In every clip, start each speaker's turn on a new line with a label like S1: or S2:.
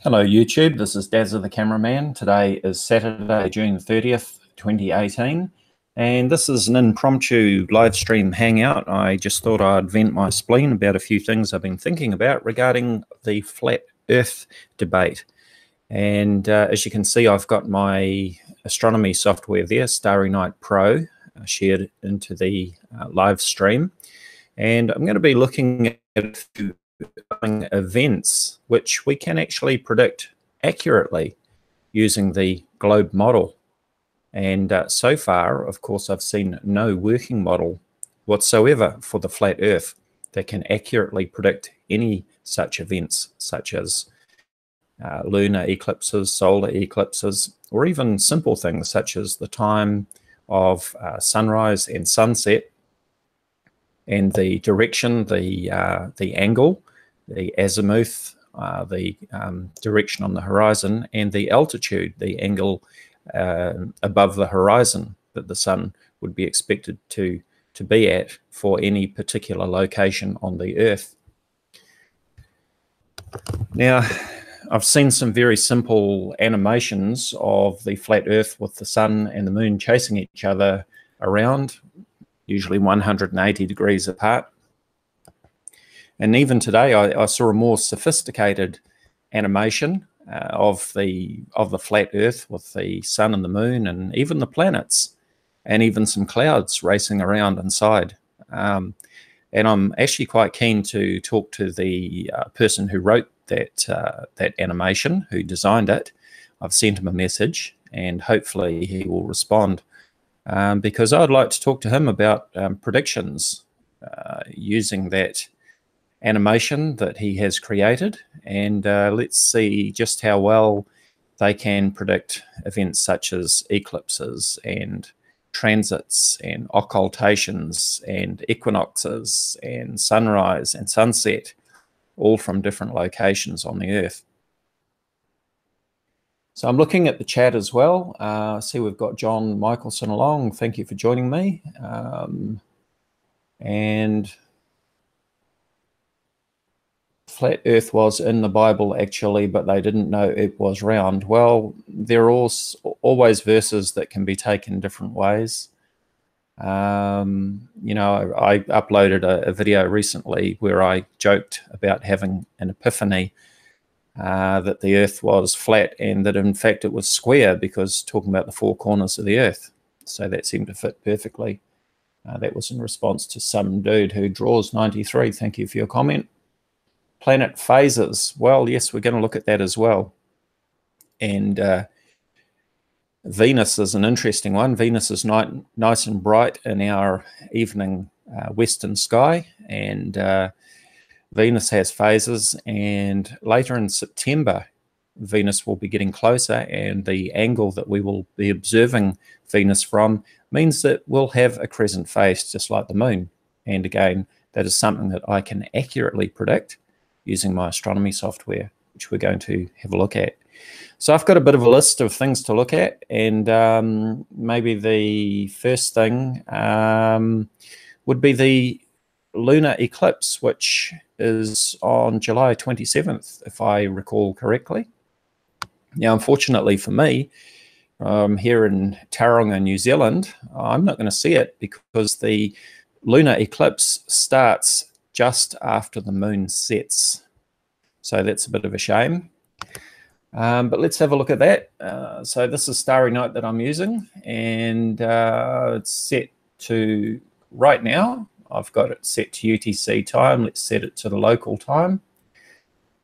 S1: Hello YouTube, this is Dazzathecameraman. Today is Saturday, June 30th, 2018, and this is an impromptu live stream hangout. I just thought I'd vent my spleen about a few things I've been thinking about regarding the flat Earth debate. And as you can see, I've got my astronomy software there, Starry Night Pro, shared into the live stream. And I'm going to be looking at events which we can actually predict accurately using the globe model. And so far, of course, I've seen no working model whatsoever for the flat Earth that can accurately predict any such events, such as lunar eclipses, solar eclipses, or even simple things such as the time of sunrise and sunset, and the direction, the angle, the azimuth, the direction on the horizon, and the altitude, the angle above the horizon that the sun would be expected to be at for any particular location on the Earth. Now, I've seen some very simple animations of the flat Earth with the sun and the moon chasing each other around, usually 180 degrees apart. And even today, I saw a more sophisticated animation of the flat Earth with the sun and the moon and even the planets and even some clouds racing around inside. And I'm actually quite keen to talk to the person who wrote that animation, who designed it. I've sent him a message and hopefully he will respond. Because I'd like to talk to him about predictions using that animation that he has created, and let's see just how well they can predict events such as eclipses and transits and occultations and equinoxes and sunrise and sunset, all from different locations on the Earth. So I'm looking at the chat as well. I see we've got John Michelson along. Thank you for joining me. And flat Earth was in the Bible actually, but they didn't know it was round. Well, there are always verses that can be taken different ways. You know, I uploaded a video recently where I joked about having an epiphany that the Earth was flat and that in fact it was square, because talking about the four corners of the Earth. So that seemed to fit perfectly. That was in response to some dude who draws 93. Thank you for your comment. Planet phases. Well, yes, we're going to look at that as well. And Venus is an interesting one. Venus is nice and bright in our evening western sky, and Venus has phases, and later in September, Venus will be getting closer, and the angle that we will be observing Venus from means that we'll have a crescent face just like the moon. And again, that is something that I can accurately predict using my astronomy software, which we're going to have a look at. So I've got a bit of a list of things to look at, and maybe the first thing would be the lunar eclipse, which is on July 27th, if I recall correctly. Now, unfortunately for me, here in Tauranga, New Zealand, I'm not going to see it because the lunar eclipse starts just after the moon sets. So that's a bit of a shame. But let's have a look at that. So this is Starry Night that I'm using, and it's set to, right now, I've got it set to UTC time. Let's set it to the local time.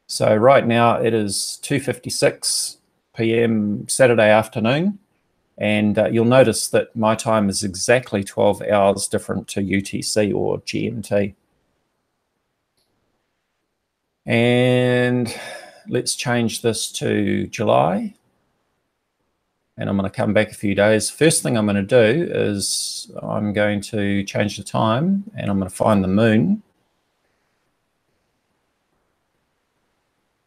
S1: So right now it is 2:56 p.m. Saturday afternoon, and you'll notice that my time is exactly 12 hours different to UTC or GMT. And let's change this to July, and I'm going to come back a few days. First thing I'm going to do is I'm going to change the time, and I'm going to find the moon.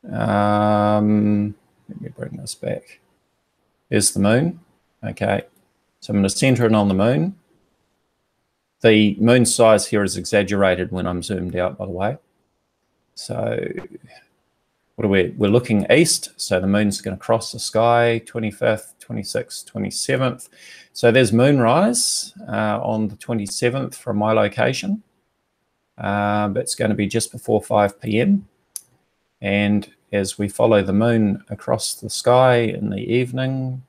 S1: Let me bring this back. Here's the moon. Okay, so I'm going to center it on the moon. The moon size here is exaggerated when I'm zoomed out, by the way. So we're looking east, so the moon's going to cross the sky 25th, 26th, 27th. So there's moonrise on the 27th from my location. It's going to be just before 5 p.m. And as we follow the moon across the sky in the evening,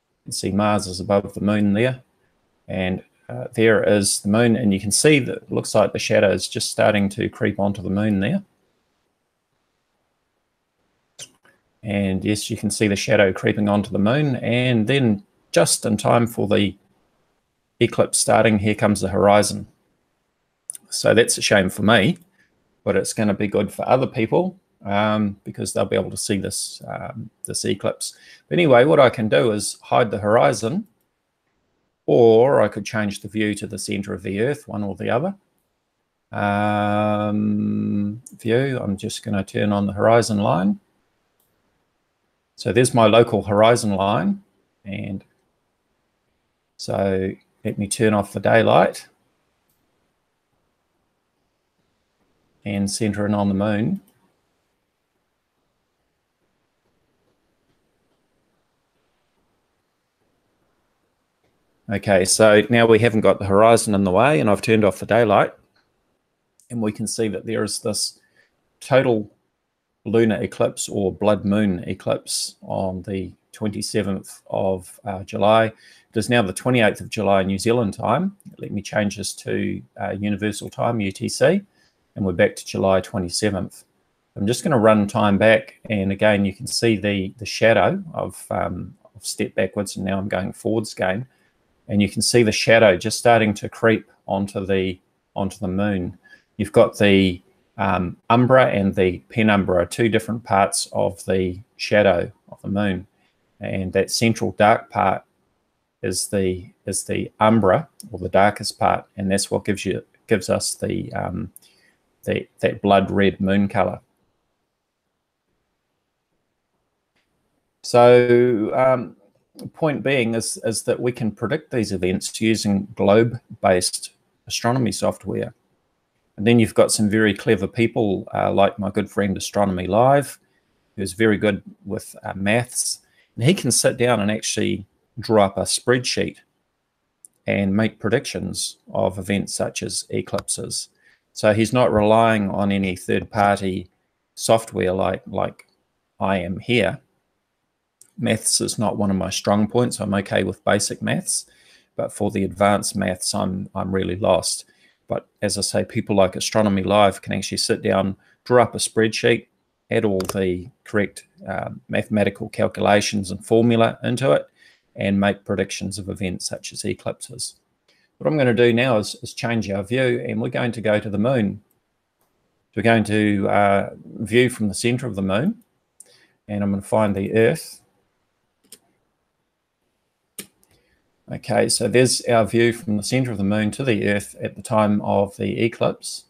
S1: you can see Mars is above the moon there. And there is the moon, and you can see that it looks like the shadow is just starting to creep onto the moon there. And yes, you can see the shadow creeping onto the moon. And then just in time for the eclipse starting, here comes the horizon. So that's a shame for me, but it's going to be good for other people because they'll be able to see this, this eclipse. But anyway, what I can do is hide the horizon, or I could change the view to the center of the Earth, one or the other. View, I'm just going to turn on the horizon line. So there's my local horizon line. And so let me turn off the daylight and center in on the moon. Okay, so now we haven't got the horizon in the way, and I've turned off the daylight, and we can see that there is this total lunar eclipse or blood moon eclipse on the 27th of July. It is now the 28th of July New Zealand time. Let me change this to Universal Time, UTC, and we're back to July 27th. I'm just going to run time back, and again you can see the shadow of step backwards, and now I'm going forwards again. And you can see the shadow just starting to creep onto the moon. You've got the umbra and the penumbra, two different parts of the shadow of the moon, and that central dark part is the umbra, or the darkest part, and that's what gives us the that blood red moon color. So the point being is that we can predict these events using globe-based astronomy software. And then you've got some very clever people like my good friend Astronomy Live, who's very good with maths. And he can sit down and actually draw up a spreadsheet and make predictions of events such as eclipses. So he's not relying on any third-party software like I am here. Maths is not one of my strong points. I'm okay with basic maths, but for the advanced maths, I'm really lost. But as I say, people like Astronomy Live can actually sit down, draw up a spreadsheet, add all the correct mathematical calculations and formula into it, and make predictions of events such as eclipses. What I'm going to do now is change our view, and we're going to go to the moon. We're going to view from the center of the moon, and I'm going to find the Earth. Okay, so there's our view from the center of the moon to the Earth at the time of the eclipse.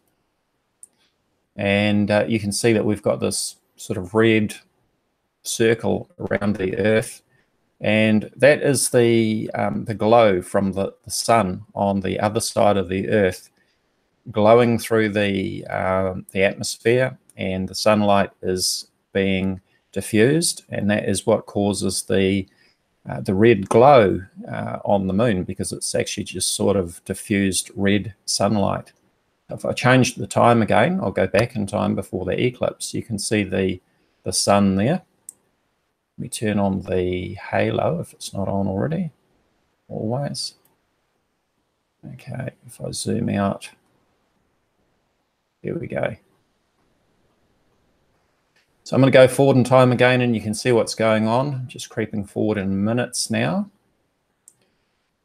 S1: And you can see that we've got this sort of red circle around the Earth. And that is the glow from the sun on the other side of the Earth, glowing through the atmosphere, and the sunlight is being diffused. And that is what causes the red glow on the moon, because it's actually just sort of diffused red sunlight. If I change the time again, I'll go back in time before the eclipse. You can see the sun there. Let me turn on the halo if it's not on already. Always. Okay, if I zoom out, there we go. So I'm going to go forward in time again, and you can see what's going on. Just creeping forward in minutes now.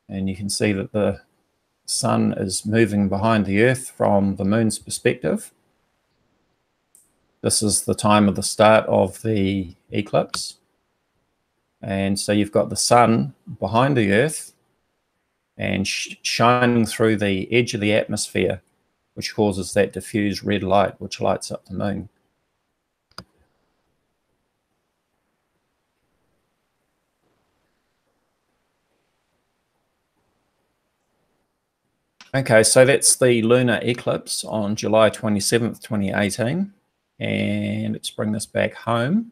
S1: And you can see that the sun is moving behind the Earth from the moon's perspective. This is the time of the start of the eclipse. And so you've got the sun behind the Earth and shining through the edge of the atmosphere, which causes that diffused red light, which lights up the moon. Okay, so that's the lunar eclipse on July 27th, 2018. And let's bring this back home.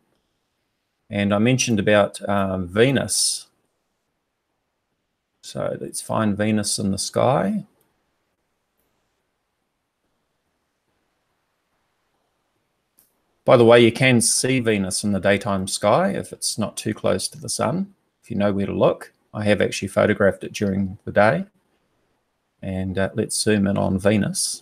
S1: And I mentioned about Venus. So let's find Venus in the sky. By the way, you can see Venus in the daytime sky if it's not too close to the sun, if you know where to look. I have actually photographed it during the day. And let's zoom in on Venus.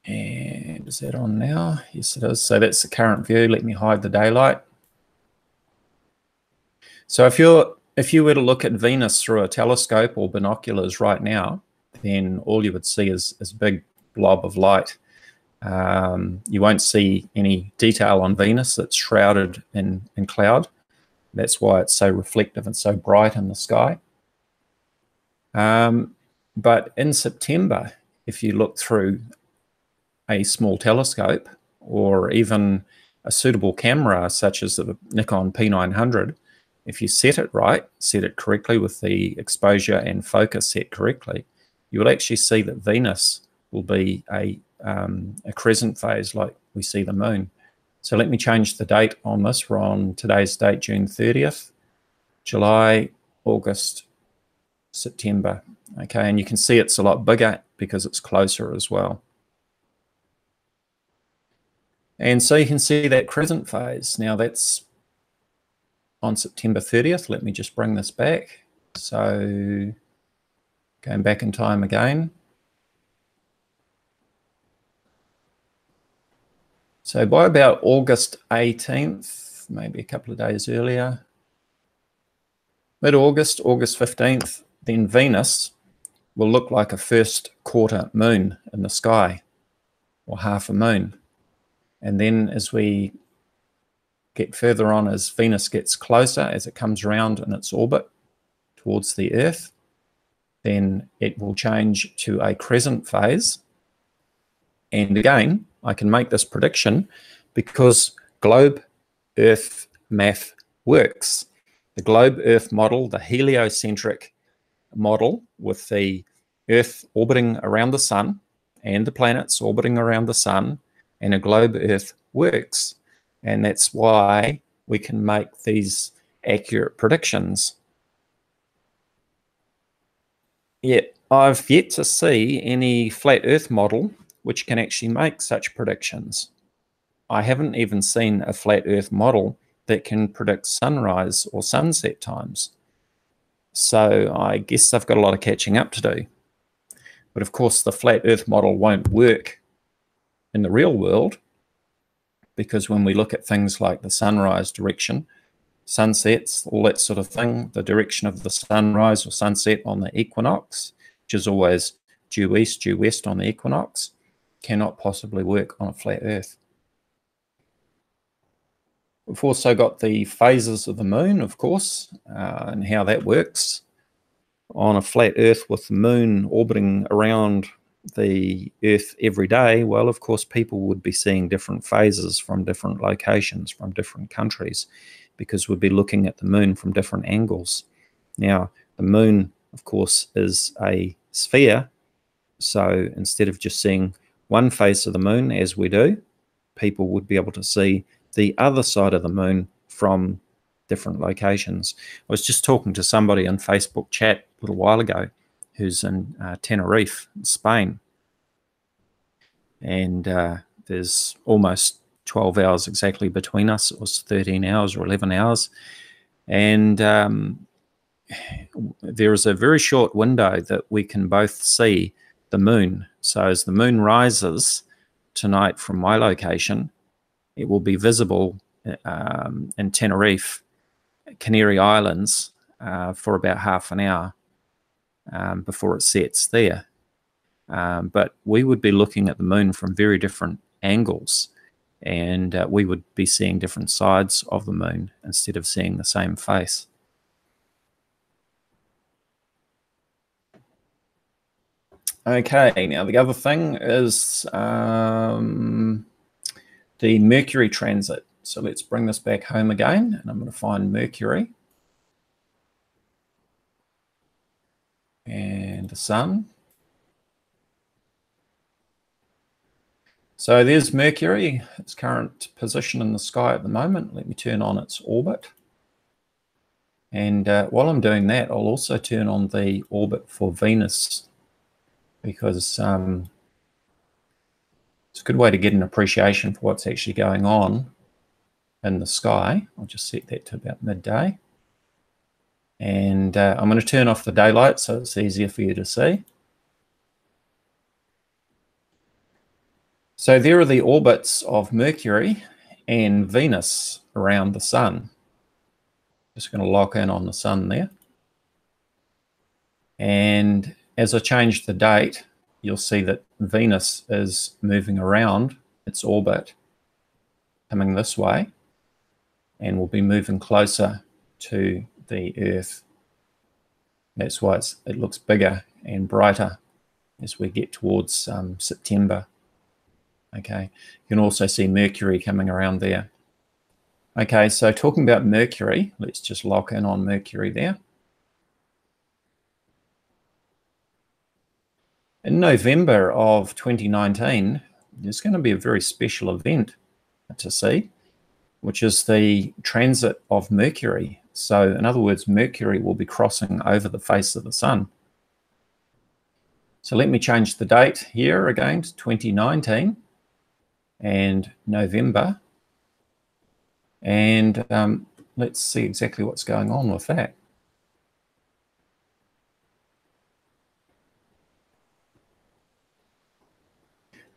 S1: And is that on now? Yes, it is. So that's the current view. Let me hide the daylight. So if you were to look at Venus through a telescope or binoculars right now, then all you would see is a big blob of light. You won't see any detail on Venus. It's shrouded in cloud. That's why it's so reflective and so bright in the sky. But in September, if you look through a small telescope or even a suitable camera such as the Nikon P900, if you set it right, set it correctly with the exposure and focus set correctly, you will actually see that Venus will be a crescent phase like we see the moon. So let me change the date on this. We're on today's date, June 30th, July, August, September. Okay, and you can see it's a lot bigger because it's closer as well. And so you can see that crescent phase. Now that's on September 30th. Let me just bring this back. So going back in time again. So by about August 18th, maybe a couple of days earlier, mid-August, August 15th, then Venus will look like a first quarter moon in the sky, or half a moon. And then as we get further on, as Venus gets closer, as it comes around in its orbit towards the Earth, then it will change to a crescent phase. And again, I can make this prediction because globe Earth math works. The globe Earth model, the heliocentric model with the Earth orbiting around the sun and the planets orbiting around the sun, and a globe Earth works. And that's why we can make these accurate predictions. Yet I've yet to see any flat Earth model which can actually make such predictions. I haven't even seen a flat Earth model that can predict sunrise or sunset times. So I guess they've got a lot of catching up to do. But of course, the flat Earth model won't work in the real world, because when we look at things like the sunrise direction, sunsets, all that sort of thing, the direction of the sunrise or sunset on the equinox, which is always due east, due west on the equinox, cannot possibly work on a flat Earth. We've also got the phases of the moon, of course, and how that works. On a flat Earth with the moon orbiting around the Earth every day, well, of course, people would be seeing different phases from different locations, from different countries, because we'd be looking at the moon from different angles. Now, the moon, of course, is a sphere, so instead of just seeing one face of the moon as we do, people would be able to see the other side of the moon from different locations. I was just talking to somebody on Facebook chat a little while ago who's in Tenerife, Spain. And there's almost 12 hours exactly between us. It was 13 hours or 11 hours. And there is a very short window that we can both see the moon. So as the moon rises tonight from my location, it will be visible in Tenerife, Canary Islands, for about half an hour before it sets there. But we would be looking at the moon from very different angles, and we would be seeing different sides of the moon instead of seeing the same face. Okay, now the other thing is the Mercury Transit. So let's bring this back home again, and I'm going to find Mercury and the Sun. So there's Mercury, its current position in the sky at the moment. Let me turn on its orbit. And while I'm doing that, I'll also turn on the orbit for Venus, because it's a good way to get an appreciation for what's actually going on in the sky. I'll just set that to about midday. And I'm going to turn off the daylight so it's easier for you to see. So there are the orbits of Mercury and Venus around the Sun. Just going to lock in on the Sun there. And as I change the date, you'll see that Venus is moving around its orbit, coming this way, and will be moving closer to the Earth. That's why it looks bigger and brighter as we get towards September. Okay, you can also see Mercury coming around there. Okay, so talking about Mercury, let's just lock in on Mercury there. In November of 2019, there's going to be a very special event to see, which is the transit of Mercury. So in other words, Mercury will be crossing over the face of the Sun. So let me change the date here again to 2019 and November. And let's see exactly what's going on with that.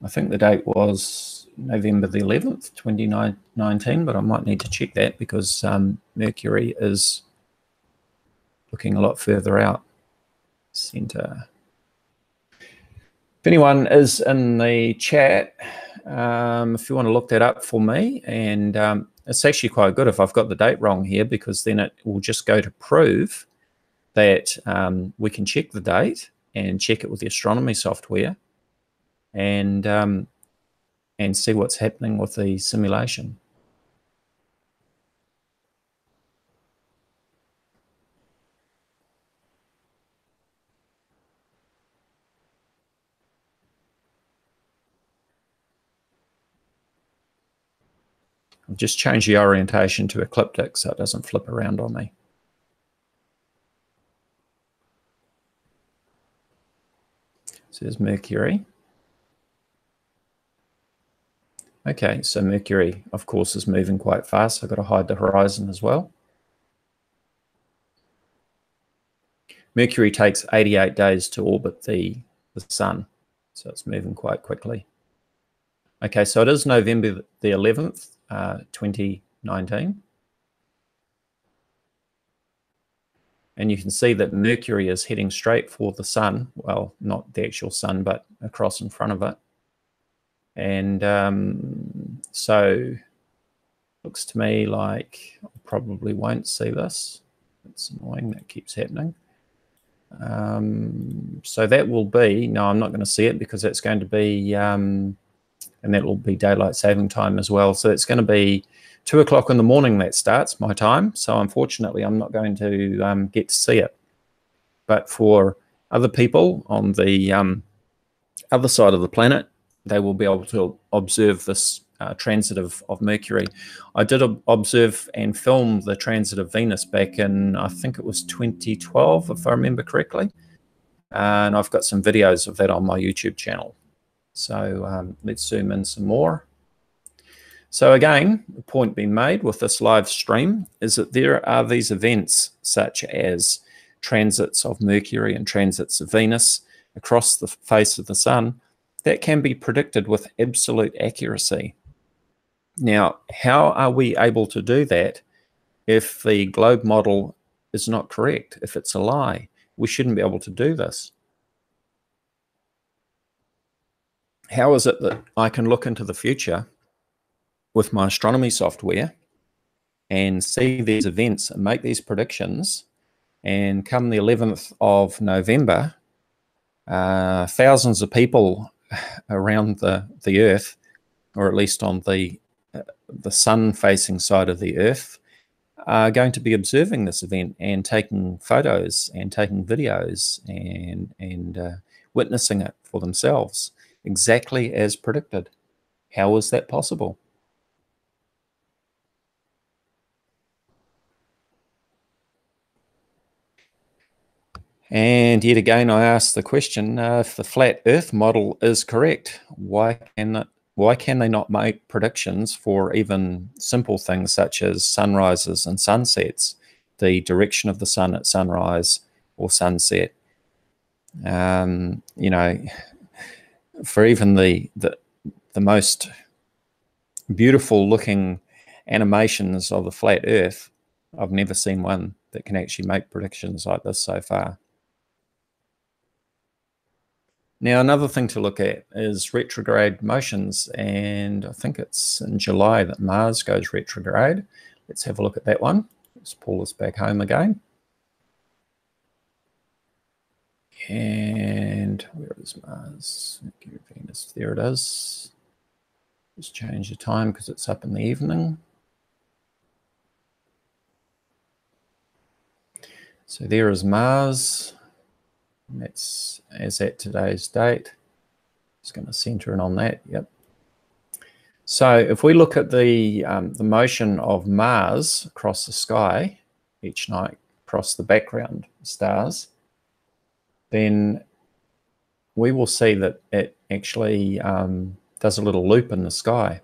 S1: I think the date was November the 11th, 2019, but I might need to check that because Mercury is looking a lot further out. Center. If anyone is in the chat, if you want to look that up for me, and it's actually quite good if I've got the date wrong here, because then it will just go to prove that we can check the date and check it with the astronomy software, and see what's happening with the simulation. I've just changed the orientation to ecliptic so it doesn't flip around on me. So there's Mercury. Okay, so Mercury, of course, is moving quite fast. I've got to hide the horizon as well. Mercury takes 88 days to orbit the Sun, so it's moving quite quickly. Okay, so it is November the 11th, 2019. And you can see that Mercury is heading straight for the Sun. Well, not the actual Sun, but across in front of it. And so looks to me like I probably won't see this. It's annoying, that keeps happening. So that will be, no, I'm not going to see it because that's going to be, and that will be daylight saving time as well. So it's going to be 2 o'clock in the morning that starts my time. So unfortunately, I'm not going to get to see it. But for other people on the other side of the planet, they will be able to observe this transit of Mercury. I did observe and film the transit of Venus back in, I think it was 2012, if I remember correctly. And I've got some videos of that on my YouTube channel. So let's zoom in some more. So again, the point being made with this live stream is that there are these events such as transits of Mercury and transits of Venus across the face of the Sun that can be predicted with absolute accuracy. Now, how are we able to do that if the globe model is not correct, if it's a lie? We shouldn't be able to do this. How is it that I can look into the future with my astronomy software and see these events and make these predictions, and come the 11th of November, thousands of people around the Earth, or at least on the the sun-facing side of the Earth are going to be observing this event and taking photos and taking videos and witnessing it for themselves, exactly as predicted. How is that possible? And yet again, I ask the question, if the flat Earth model is correct, why can they not make predictions for even simple things such as sunrises and sunsets, the direction of the sun at sunrise or sunset? You know, for even the most beautiful looking animations of the flat Earth, I've never seen one that can actually make predictions like this so far. Now, another thing to look at is retrograde motions, and I think it's in July that Mars goes retrograde. Let's have a look at that one. Let's pull this back home again. And where is Mars? Mercury, Venus, there it is. Just change the time because it's up in the evening. So there is Mars. And that's as at today's date. Just going to center in on that. Yep. So if we look at the motion of Mars across the sky each night, across the background stars, then we will see that it actually does a little loop in the sky.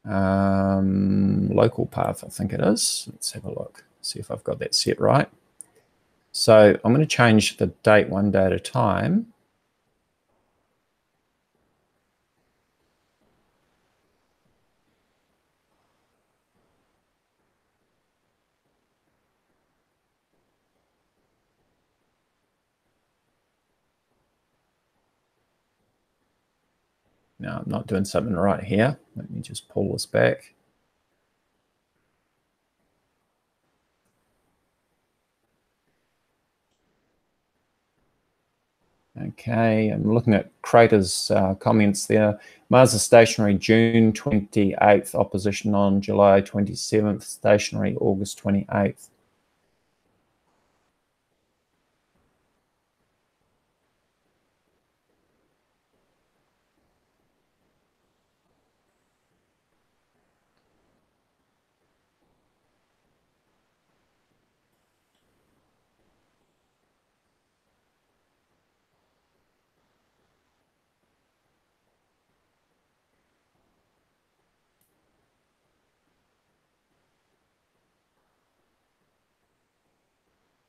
S1: Local path, I think it is. Let's have a look, see if I've got that set right. So I'm going to change the date one day at a time. Now, I'm not doing something right here. Let me just pull this back. Okay, I'm looking at Crater's comments there. Mars is stationary June 28th, opposition on July 27th, stationary August 28th.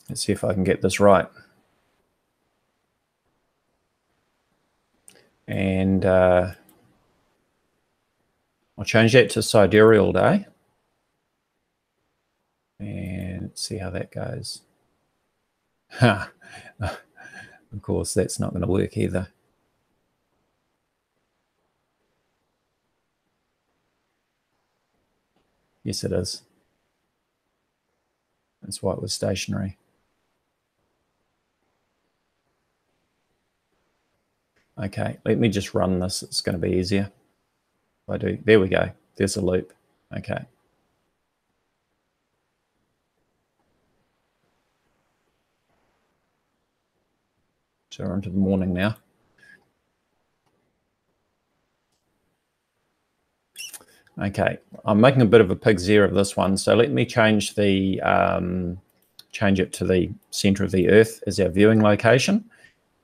S1: Let's see if I can get this right. And I'll change that to sidereal day. And let's see how that goes. Of course, that's not going to work either. Yes, it is. That's why it was stationary. Okay, let me just run this. It's going to be easier if I do. There we go. There's a loop. Okay. So we're into the morning now. Okay, I'm making a bit of a pig's ear of this one. So let me change the change it to the center of the Earth as our viewing location,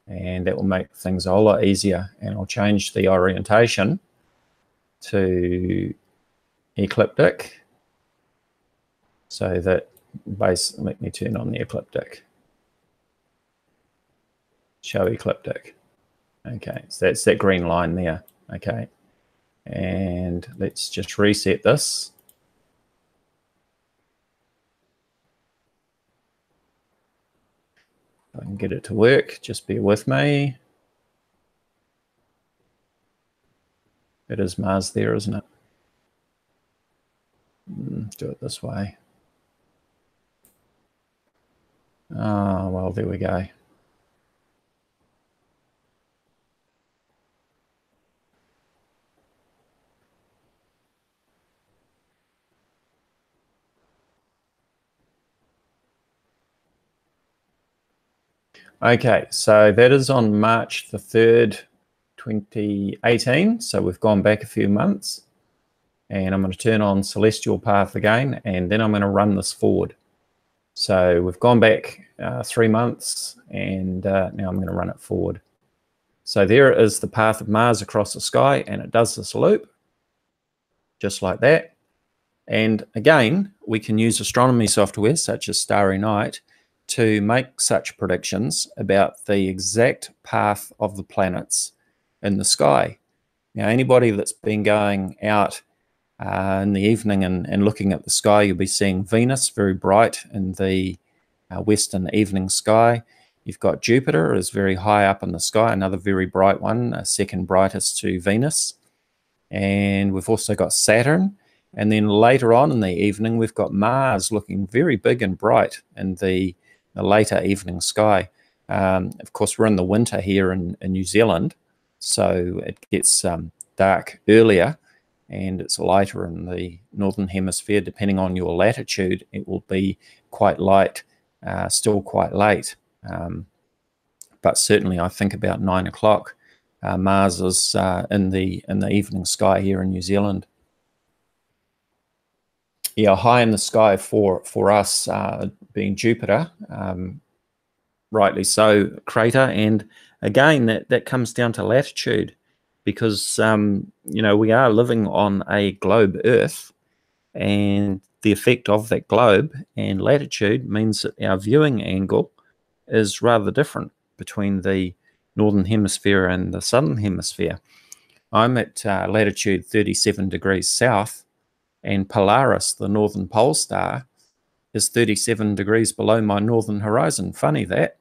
S1: and that will make things a whole lot easier. And I'll change the orientation to ecliptic, so that let me turn on the ecliptic. Show ecliptic. Okay, so that's that green line there. Okay, and let's just reset this. If I can get it to work, just bear with me. It is Mars there, isn't it? Do it this way. Oh, well, there we go. Okay, so that is on March the 3rd, 2018. So we've gone back a few months. And I'm going to turn on Celestial Path again, and then I'm going to run this forward. So we've gone back 3 months, and now I'm going to run it forward. So there is the path of Mars across the sky, and it does this loop, just like that. And again, we can use astronomy software such as Starry Night to make such predictions about the exact path of the planets in the sky. Now, anybody that's been going out in the evening and looking at the sky, you'll be seeing Venus very bright in the western evening sky. You've got Jupiter is very high up in the sky, another very bright one, second brightest to Venus. And we've also got Saturn. And then later on in the evening, we've got Mars looking very big and bright in the later evening sky. Of course, we're in the winter here in New Zealand, so it gets dark earlier, and it's lighter in the northern hemisphere. Depending on your latitude, it will be quite light, still quite late. But certainly I think about 9 o'clock, Mars is in the evening sky here in New Zealand. Yeah, high in the sky for us being Jupiter, rightly so, crater. And again, that comes down to latitude, because you know, we are living on a globe Earth, and the effect of that globe and latitude means that our viewing angle is rather different between the northern hemisphere and the southern hemisphere. I'm at latitude 37 degrees south, and Polaris, the northern pole star, is 37 degrees below my northern horizon. Funny that.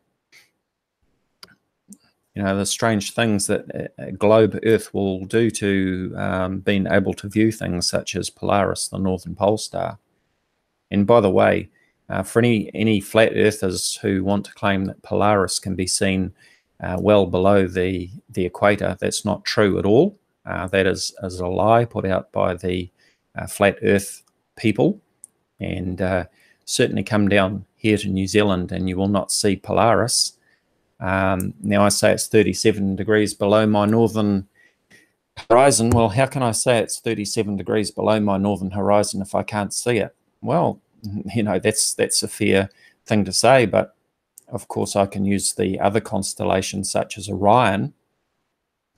S1: You know, the strange things that a globe Earth will do to being able to view things such as Polaris, the northern pole star. And by the way, for any flat earthers who want to claim that Polaris can be seen well below the equator, that's not true at all. That is a lie put out by the flat earth people. And certainly come down here to New Zealand and you will not see Polaris. Now I say it's 37 degrees below my northern horizon. Well, how can I say it's 37 degrees below my northern horizon if I can't see it? Well, you know, that's a fair thing to say, but of course I can use the other constellations such as Orion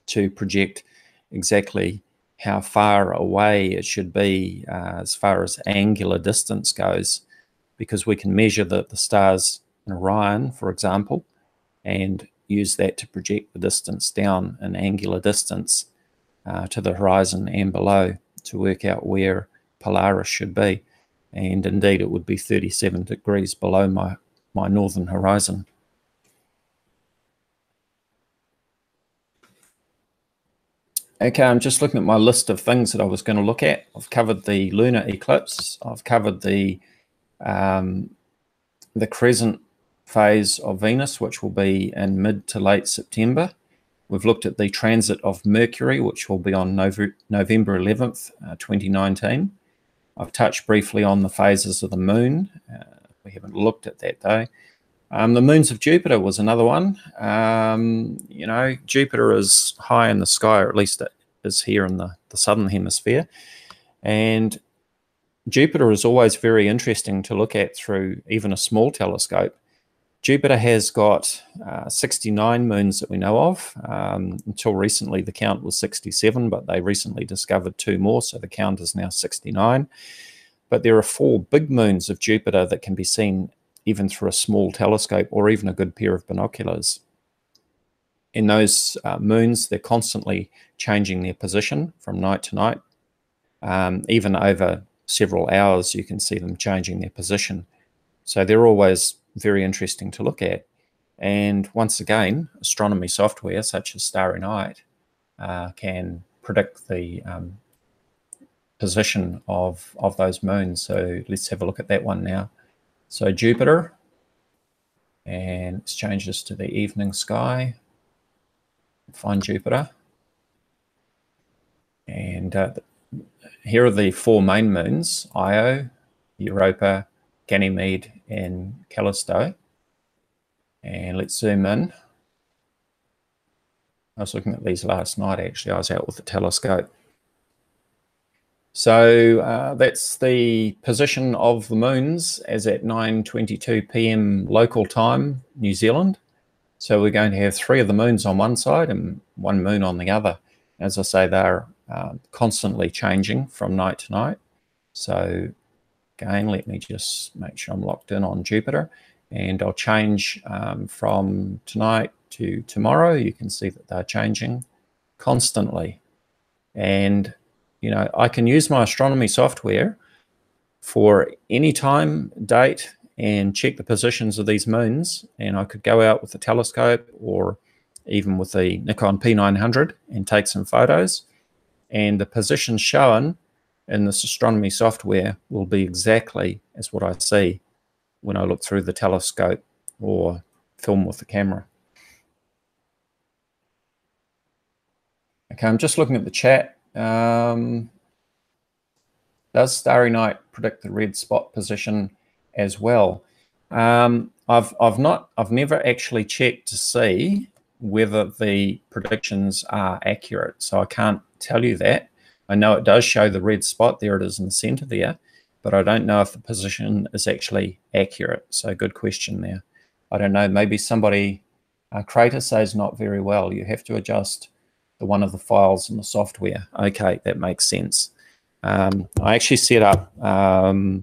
S1: to project exactly how far away it should be as far as angular distance goes, because we can measure the stars in Orion, for example, and use that to project the distance down in angular distance to the horizon and below to work out where Polaris should be. And indeed, it would be 37 degrees below my northern horizon. Okay, I'm just looking at my list of things that I was going to look at. I've covered the lunar eclipse. I've covered the crescent phase of Venus, which will be in mid to late September. We've looked at the transit of Mercury, which will be on November 11th, 2019. I've touched briefly on the phases of the moon. We haven't looked at that though. The moons of Jupiter was another one. You know, Jupiter is high in the sky, or at least it is here in the southern hemisphere. And Jupiter is always very interesting to look at through even a small telescope. Jupiter has got 69 moons that we know of. Until recently, the count was 67, but they recently discovered 2 more, so the count is now 69. But there are 4 big moons of Jupiter that can be seen even through a small telescope or even a good pair of binoculars. In those moons, they're constantly changing their position from night to night. Even over several hours, you can see them changing their position. So they're always very interesting to look at. And once again, astronomy software such as Starry Night can predict the position of those moons. So let's have a look at that one now. So Jupiter, and let's change this to the evening sky. Find Jupiter. And here are the 4 main moons: Io, Europa, Ganymede, and Callisto. And let's zoom in. I was looking at these last night, actually. I was out with the telescope. So that's the position of the moons as at 9:22 p.m. local time, New Zealand. So we're going to have 3 of the moons on one side and 1 moon on the other. As I say, they're constantly changing from night to night. So again, let me just make sure I'm locked in on Jupiter. And I'll change from tonight to tomorrow. You can see that they're changing constantly. And, you know, I can use my astronomy software for any time, date, and check the positions of these moons. And I could go out with the telescope or even with the Nikon P900 and take some photos. And the positions shown in this astronomy software will be exactly as what I see when I look through the telescope or film with the camera. Okay, I'm just looking at the chat. Does Starry Night predict the red spot position as well? I've never actually checked to see whether the predictions are accurate, so I can't tell you that. I know it does show the red spot. There it is in the center there, but I don't know if the position is actually accurate. So good question there. I don't know, maybe somebody, Crater says not very well. You have to adjust one of the files in the software. Okay, that makes sense. I actually set up a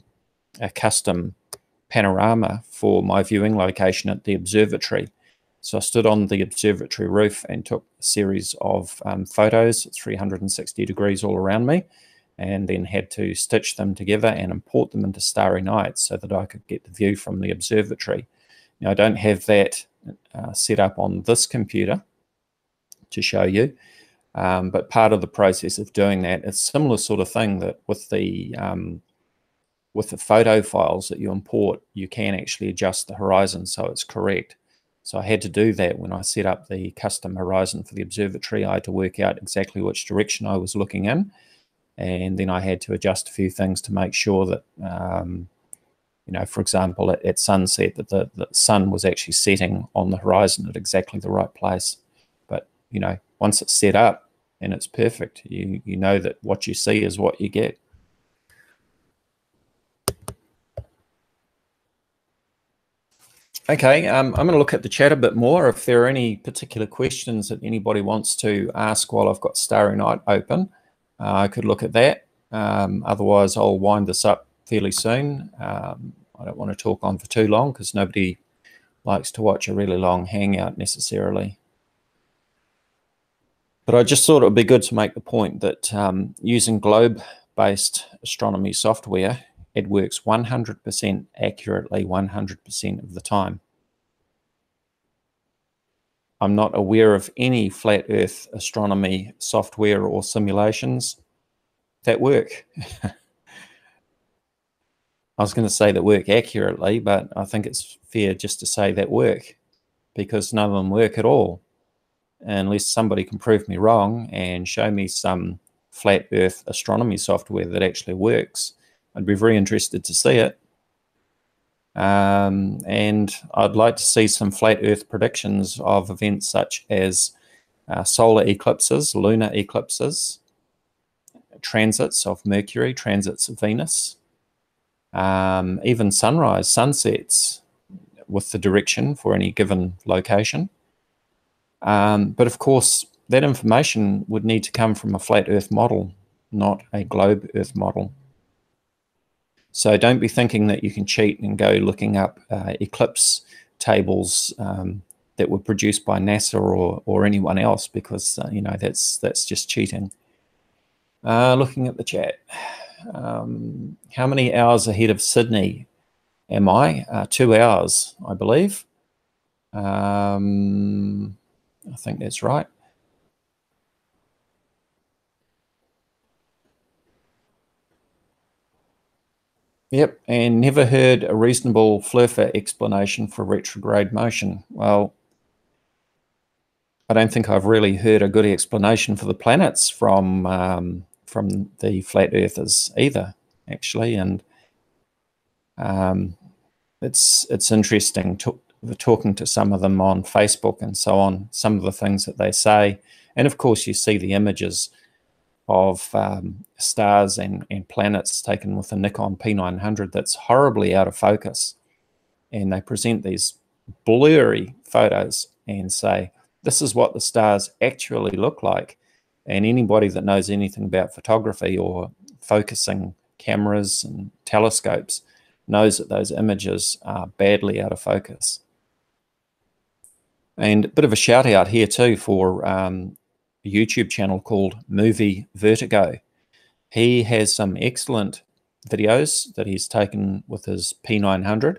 S1: custom panorama for my viewing location at the observatory. So I stood on the observatory roof and took a series of photos at 360 degrees all around me, and then had to stitch them together and import them into Starry Night so that I could get the view from the observatory. Now, I don't have that set up on this computer to show you, but part of the process of doing that, it's a similar sort of thing that with the photo files that you import, you can actually adjust the horizon so it's correct. So I had to do that when I set up the custom horizon for the observatory. I had to work out exactly which direction I was looking in, and then I had to adjust a few things to make sure that, you know, for example, at sunset, that the sun was actually setting on the horizon at exactly the right place. But, you know, once it's set up and it's perfect, you know that what you see is what you get. Okay, I'm going to look at the chat a bit more. If there are any particular questions that anybody wants to ask while I've got Starry Night open, I could look at that. Otherwise, I'll wind this up fairly soon. I don't want to talk on for too long because nobody likes to watch a really long hangout necessarily. But I just thought it would be good to make the point that using globe-based astronomy software, it works 100% accurately 100% of the time. I'm not aware of any flat Earth astronomy software or simulations that work. I was going to say that work accurately, but I think it's fair just to say that work, because none of them work at all. Unless somebody can prove me wrong and show me some flat Earth astronomy software that actually works, I'd be very interested to see it. And I'd like to see some flat Earth predictions of events such as solar eclipses, lunar eclipses, transits of Mercury, transits of Venus, even sunrise, sunsets with the direction for any given location. But of course, that information would need to come from a flat Earth model, not a globe Earth model. So don't be thinking that you can cheat and go looking up eclipse tables that were produced by NASA or anyone else, because you know, that's just cheating. Looking at the chat, how many hours ahead of Sydney am I? 2 hours, I believe. I think that's right. Yep, and never heard a reasonable flurfer explanation for retrograde motion. Well, I don't think I've really heard a good explanation for the planets from the flat earthers either, actually. And it's interesting talking to some of them on Facebook and so on, some of the things that they say. And of course, you see the images of stars and planets taken with the Nikon P900 that's horribly out of focus. And they present these blurry photos and say, this is what the stars actually look like. And anybody that knows anything about photography or focusing cameras and telescopes knows that those images are badly out of focus. And a bit of a shout out here too for a YouTube channel called Movie Vertigo. He has some excellent videos that he's taken with his P900,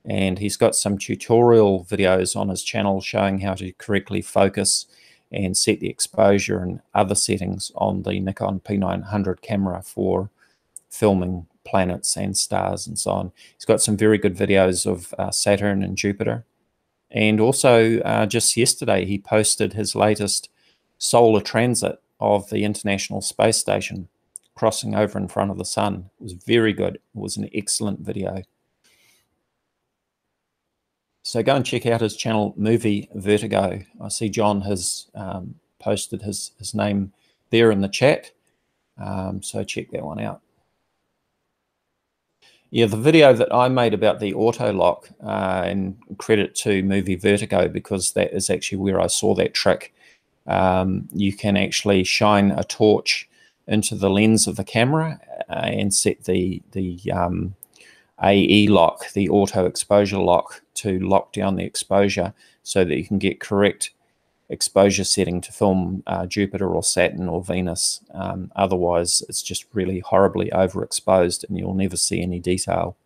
S1: and he's got some tutorial videos on his channel showing how to correctly focus and set the exposure and other settings on the Nikon P900 camera for filming planets and stars and so on. He's got some very good videos of Saturn and Jupiter. And also just yesterday he posted his latest solar transit of the International Space Station crossing over in front of the sun. It was very good. It was an excellent video. So go and check out his channel, Movie Vertigo. I see John has posted his name there in the chat. So check that one out. Yeah, the video that I made about the auto lock, and credit to Movie Vertigo, because that is actually where I saw that trick. You can actually shine a torch into the lens of the camera and set the AE lock, the auto exposure lock, to lock down the exposure so that you can get correct exposure setting to film Jupiter or Saturn or Venus. Otherwise, it's just really horribly overexposed and you'll never see any detail.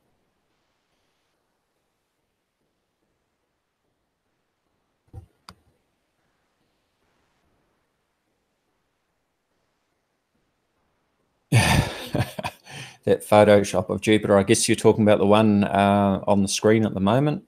S1: That Photoshop of Jupiter, I guess you're talking about the one on the screen at the moment.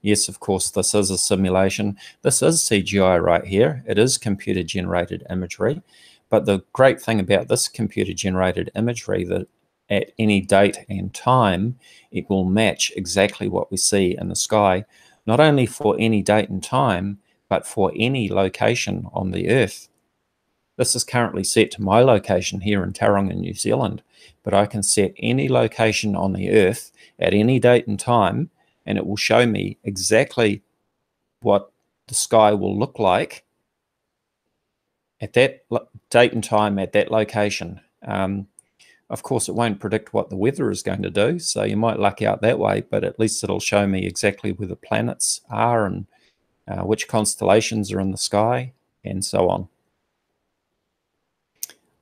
S1: Yes, of course, this is a simulation. This is CGI right here. It is computer-generated imagery. But the great thing about this computer-generated imagery, that at any date and time, it will match exactly what we see in the sky, not only for any date and time, but for any location on the Earth. This is currently set to my location here in Tauranga, New Zealand, but I can set any location on the Earth at any date and time, and it will show me exactly what the sky will look like at that date and time at that location. Of course, it won't predict what the weather is going to do, so you might luck out that way, but at least it'll show me exactly where the planets are and which constellations are in the sky and so on.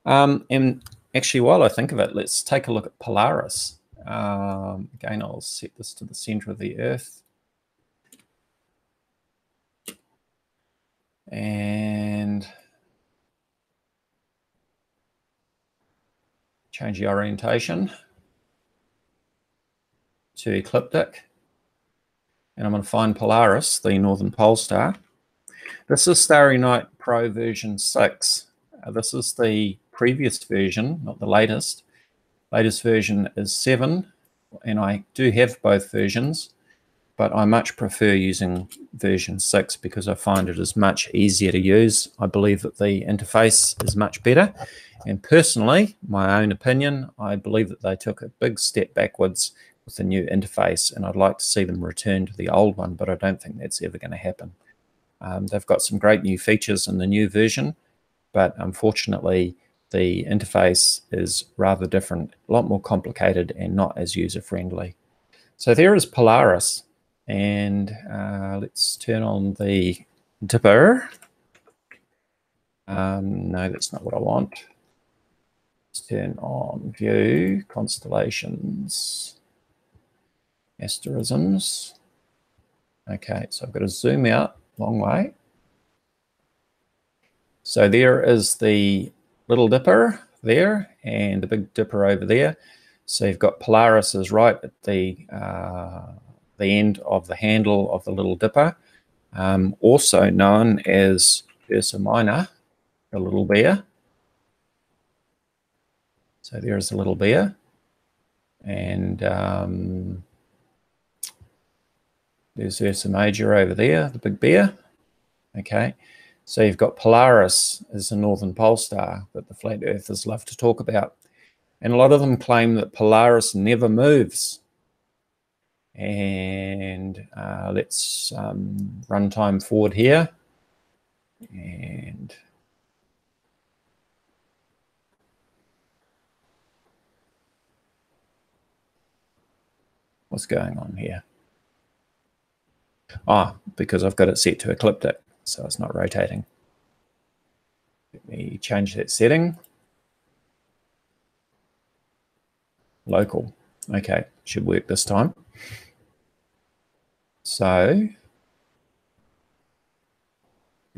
S1: And actually, while I think of it, let's take a look at Polaris. Again, I'll set this to the center of the Earth. And change the orientation to ecliptic. And I'm going to find Polaris, the northern pole star. This is Starry Night Pro version 6. This is the previous version, not the latest. Latest version is 7, and I do have both versions, but I much prefer using version 6 because I find it is much easier to use. I believe that the interface is much better, and personally, my own opinion, I believe that they took a big step backwards with the new interface, and I'd like to see them return to the old one, but I don't think that's ever going to happen. They've got some great new features in the new version, but unfortunately, the interface is rather different, a lot more complicated and not as user-friendly. So there is Polaris, and let's turn on the dipper. No, that's not what I want. Let's turn on view, constellations, asterisms. Okay, so I've got to zoom out a long way. So there is the Little Dipper there and the Big Dipper over there. So you've got Polaris is right at the end of the handle of the Little Dipper, also known as Ursa Minor, the Little Bear. So there's the Little Bear, and There's Ursa Major over there, the big bear. Okay, so you've got Polaris as a northern pole star that the flat earthers love to talk about. And a lot of them claim that Polaris never moves. And let's run time forward here. And what's going on here? Because I've got it set to ecliptic, so it's not rotating. Let me change that setting. Local. Okay, should work this time. So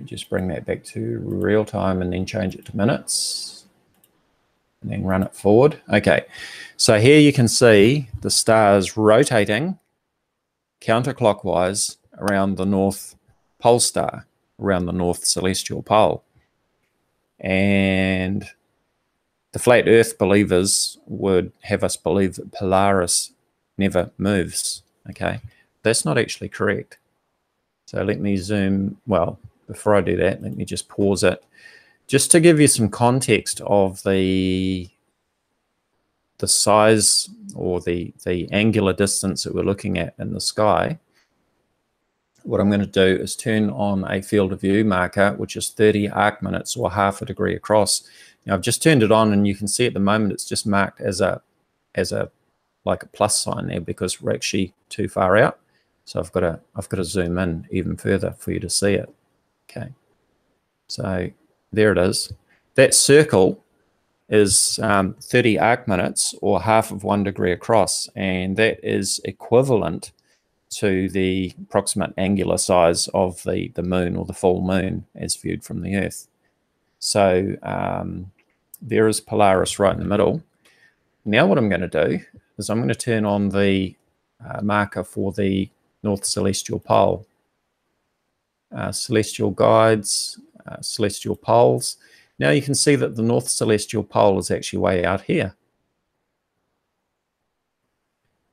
S1: just bring that back to real time and then change it to minutes and then run it forward. Okay, so here you can see the stars rotating counterclockwise around the North Pole Star, around the North Celestial Pole. And the flat Earth believers would have us believe that Polaris never moves. Okay, that's not actually correct. So let me zoom. Well, before I do that, let me just pause it. Just to give you some context of the size or the angular distance that we're looking at in the sky, what I'm going to do is turn on a field of view marker, which is 30 arc minutes or half a degree across. Now I've just turned it on, and you can see at the moment it's just marked as a like a plus sign there because we're actually too far out. So I've got to zoom in even further for you to see it. Okay, so there it is. That circle is 30 arc minutes or half of 1 degree across, and that is equivalent to the approximate angular size of the moon or the full moon as viewed from the Earth. So there is Polaris right in the middle. Now what I'm going to do is I'm going to turn on the marker for the North Celestial Pole. Celestial guides, celestial poles. Now you can see that the North Celestial Pole is actually way out here.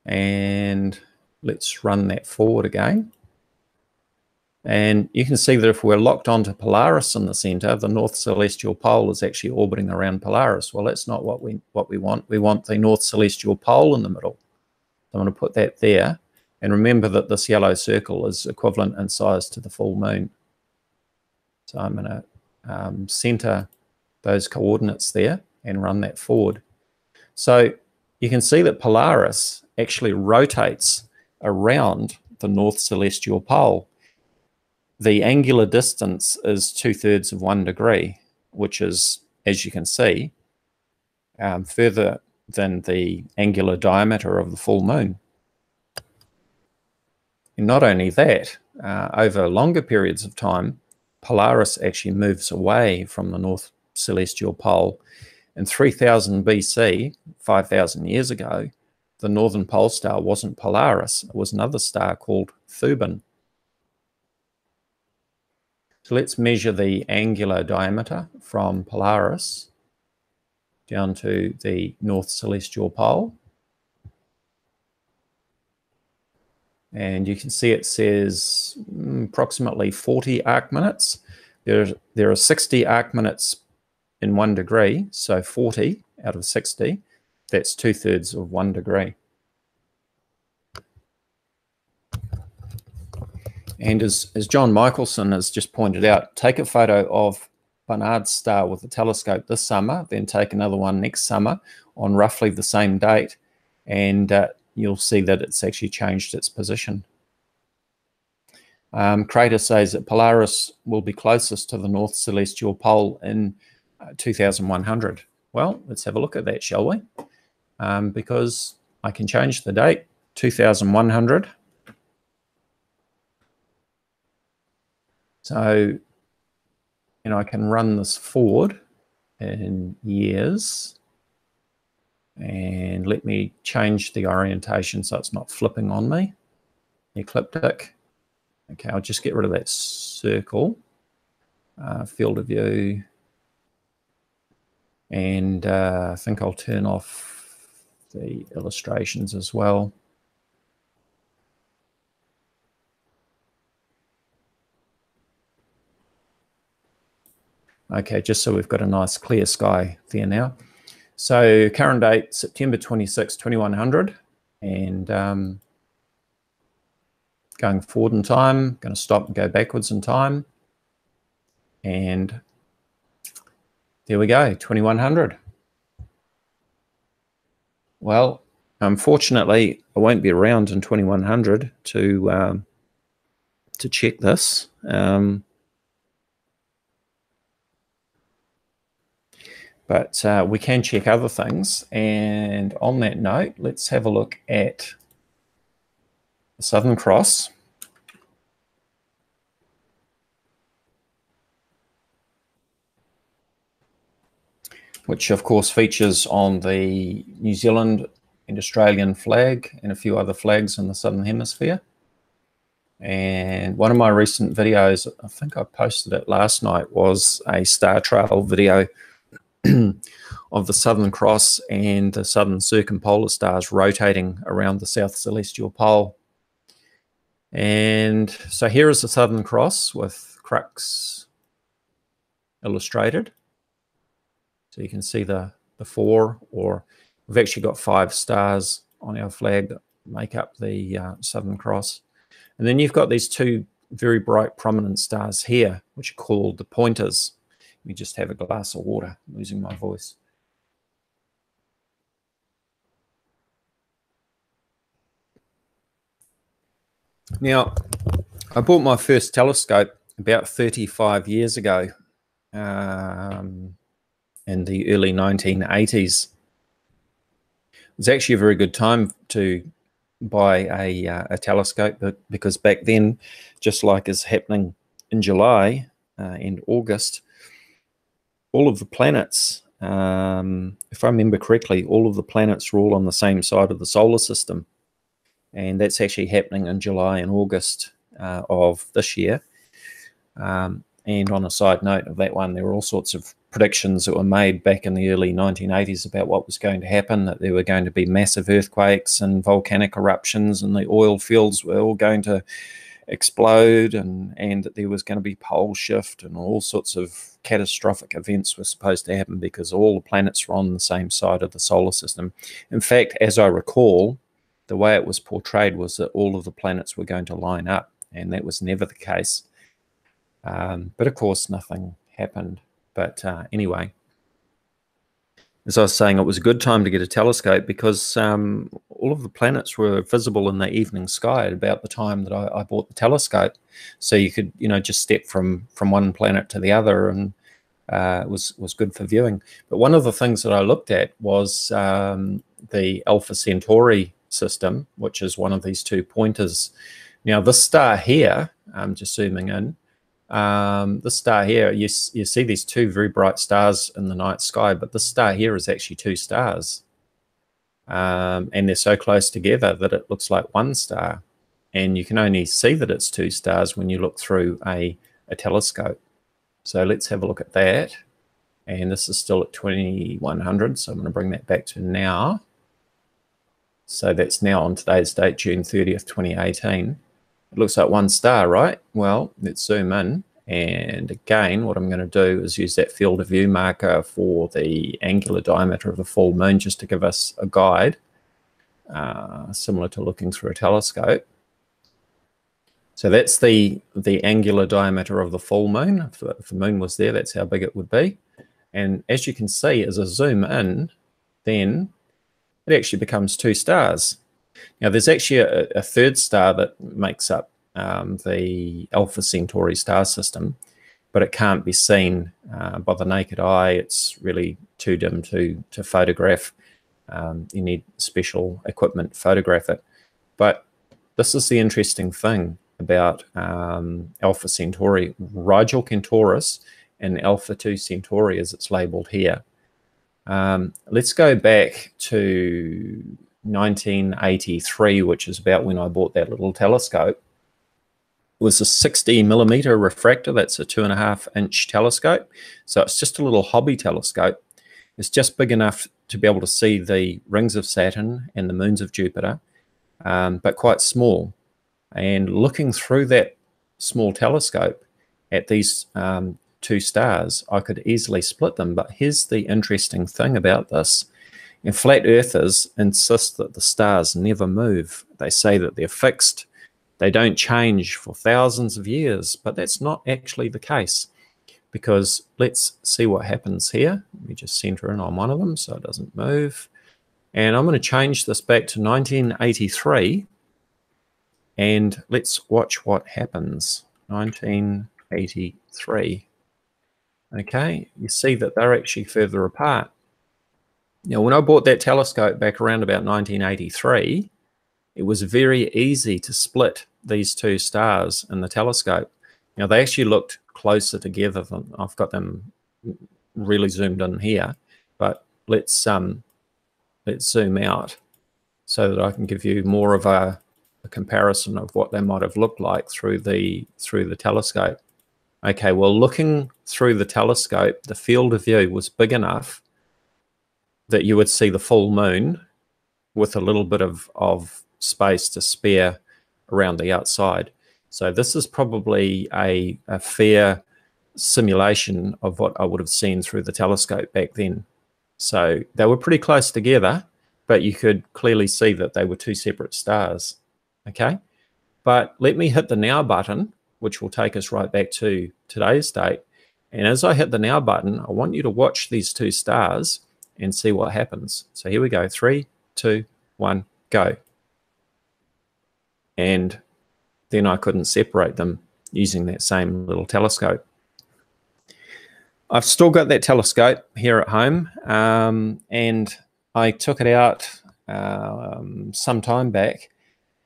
S1: And let's run that forward again. And you can see that if we're locked onto Polaris in the center, the North Celestial Pole is actually orbiting around Polaris. Well, that's not what we want. We want the North Celestial Pole in the middle. I'm going to put that there. And remember that this yellow circle is equivalent in size to the full moon. So I'm going to center those coordinates there and run that forward. So you can see that Polaris actually rotates around the North Celestial Pole. The angular distance is 2/3 of 1 degree, which is, as you can see, further than the angular diameter of the full moon. And not only that, over longer periods of time, Polaris actually moves away from the North Celestial Pole. In 3000 BC, 5,000 years ago, the northern pole star wasn't Polaris. It was another star called Thuban. So let's measure the angular diameter from Polaris down to the North Celestial Pole. And you can see it says approximately 40 arc minutes. There are 60 arc minutes in 1 degree, so 40 out of 60, that's 2/3 of 1 degree. And as John Michelson has just pointed out, take a photo of Barnard's star with a telescope this summer, then take another one next summer on roughly the same date, and you'll see that it's actually changed its position. Crater says that Polaris will be closest to the North Celestial Pole in 2100. Well, let's have a look at that, shall we? Because I can change the date, 2100. So, I can run this forward in years. And let me change the orientation so it's not flipping on me. Ecliptic. Okay, I'll just get rid of that circle. Field of view. And I think I'll turn off the illustrations as well. Okay, just so we've got a nice clear sky there now. So current date, September 26, 2100. And going forward in time, going to stop and go backwards in time. And there we go, 2100. Well, unfortunately, I won't be around in 2100 to check this. But we can check other things. And on that note, let's have a look at the Southern Cross. Which of course features on the New Zealand and Australian flag and a few other flags in the Southern Hemisphere. And one of my recent videos, I think I posted it last night, was a star trail video of the Southern Cross and the Southern Circumpolar stars rotating around the South Celestial Pole. And so here is the Southern Cross with crux illustrated. So you can see the four, or we've actually got 5 stars on our flag that make up the Southern Cross. And then you've got these 2 very bright prominent stars here, which are called the pointers. Let me just have a glass of water, I'm losing my voice. Now, I bought my first telescope about 35 years ago. In the early 1980s. It was actually a very good time to buy a telescope, but because back then, just like is happening in July and August, all of the planets, if I remember correctly, all of the planets were all on the same side of the solar system. And that's actually happening in July and August of this year. And on a side note of that one, there were all sorts of predictions that were made back in the early 1980s about what was going to happen, that there were going to be massive earthquakes and volcanic eruptions, and the oil fields were all going to explode, and that there was going to be pole shift, and all sorts of catastrophic events were supposed to happen because all the planets were on the same side of the solar system. In fact, as I recall, the way it was portrayed was that all of the planets were going to line up, and that was never the case. But of course, nothing happened. But anyway, as I was saying, it was a good time to get a telescope because all of the planets were visible in the evening sky at about the time that I bought the telescope. So you could, just step from one planet to the other, and it was good for viewing. But one of the things that I looked at was the Alpha Centauri system, which is one of these 2 pointers. Now, this star here, I'm just zooming in. This star here, you see these 2 very bright stars in the night sky, but this star here is actually 2 stars. And they're so close together that it looks like one star. And you can only see that it's 2 stars when you look through a telescope. So let's have a look at that. And this is still at 2100, so I'm going to bring that back to now. So that's now on today's date, June 30th, 2018. It looks like one star, right? Well, let's zoom in. And again, what I'm going to do is use that field of view marker for the angular diameter of the full moon, just to give us a guide, similar to looking through a telescope. So that's the angular diameter of the full moon. If the moon was there, that's how big it would be. And as you can see, as I zoom in, then it actually becomes 2 stars. Now, there's actually a 3rd star that makes up the Alpha Centauri star system, but it can't be seen by the naked eye. It's really too dim to photograph. You need special equipment to photograph it. But this is the interesting thing about Alpha Centauri. Rigel Kentaurus and Alpha 2 Centauri, as it's labeled here. Let's go back to 1983, which is about when I bought that little telescope. It was a 60mm refractor. That's a 2.5-inch telescope. So it's just a little hobby telescope. It's just big enough to be able to see the rings of Saturn and the moons of Jupiter, but quite small. And looking through that small telescope at these two stars, I could easily split them. But here's the interesting thing about this. And flat earthers insist that the stars never move. They say that they're fixed. They don't change for thousands of years, but that's not actually the case, because let's see what happens here. Let me just center in on one of them so it doesn't move. And I'm going to change this back to 1983, and let's watch what happens. 1983. Okay, you see that they're actually further apart. Now, when I bought that telescope back around about 1983, it was very easy to split these two stars in the telescope. Now, they actually looked closer together than I've got them really zoomed in here, but let's zoom out so that I can give you more of a comparison of what they might have looked like through the telescope. Okay, well, looking through the telescope, the field of view was big enough that you would see the full moon with a little bit of space to spare around the outside. So this is probably a fair simulation of what I would have seen through the telescope back then. So they were pretty close together, but you could clearly see that they were two separate stars. Okay, but let me hit the now button, which will take us right back to today's date. And as I hit the now button, I want you to watch these two stars and see what happens. So here we go. 3, 2, 1, go. And then I couldn't separate them using that same little telescope. I've still got that telescope here at home, and I took it out some time back